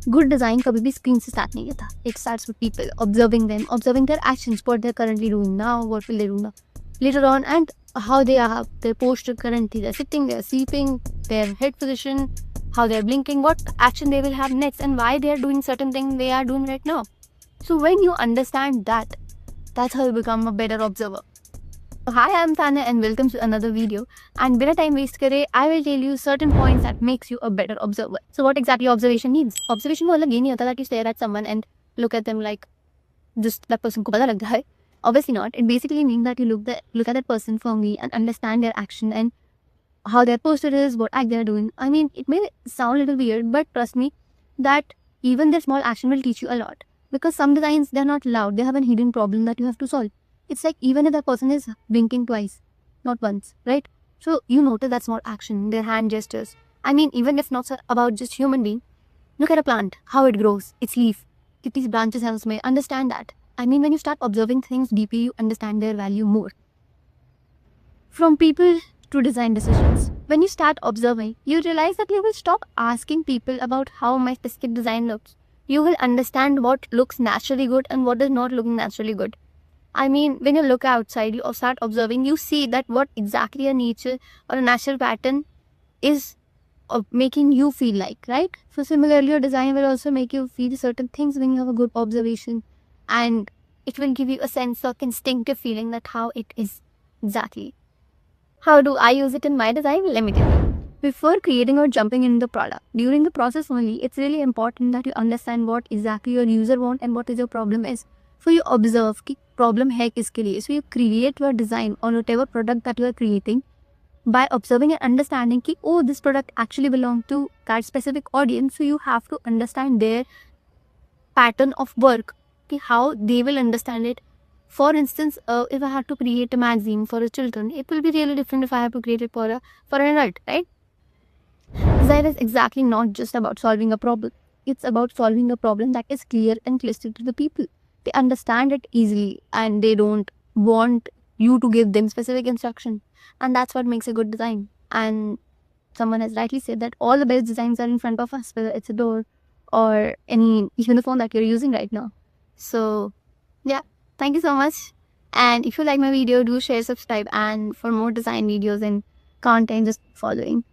Good design कभी भी screen से स्टार्ट नहीं होता. It starts with people, observing them, observing their actions, what they are currently doing now, what will they do now later on, and how they are, their posture currently, they're sitting, they're sleeping, their head position, how they're blinking, what action they will have next, and why they are doing certain things they are doing right now. So when you understand that, that's how you become a better observer. So hi, I'm Tanya and welcome to another video. And बिना time waste करे, I will tell you certain points that makes you a better observer. So what exactly observation means? Observation को मतलब ये नहीं होता that you stare at someone and look at them like just that person को पता लग जाए. Obviously not. It basically means that you look at that person firmly and understand their action and how their posture is, what act they're doing. I mean, it may sound a little weird, but trust me that even their small action will teach you a lot. Because some designs, they're not loud. They have a hidden problem that you have to solve. It's like even if that person is blinking twice, not once, right? So you notice that small action, their hand gestures. I mean, even if not about just human being, look at a plant, how it grows, its leaf, kitty's branches helps me understand that. I mean, when you start observing things deeply, you understand their value more. From people to design decisions. When you start observing, you realize that you will stop asking people about how my specific design looks. You will understand what looks naturally good and what is not looking naturally good. I mean, when you look outside, you start observing, you see that what exactly a nature or a natural pattern is making you feel like, right? So similarly, your design will also make you feel certain things when you have a good observation, and it will give you a sense of instinctive feeling that how it is exactly. How do I use it in my design? Let me tell you. Before creating or jumping in the product, during the process only, it's really important that you understand what exactly your user want and what is your problem is. So you observe कि problem है किसके लिए. So you create your design on whatever product that you are creating by observing and understanding कि oh, this product actually belongs to that specific audience. So you have to understand their pattern of work, how they will understand it. For instance, if I have to create a magazine for a children, it will be really different if I have to create it for an adult, right? Design is exactly not just about solving a problem. It's about solving a problem that is clear and clear to the people. They understand it easily and they don't want you to give them specific instruction. And that's what makes a good design. And someone has rightly said that all the best designs are in front of us, whether it's a door or even the phone that you're using right now. So yeah, thank you so much. And if you like my video, do share, subscribe, and for more design videos and content, just following.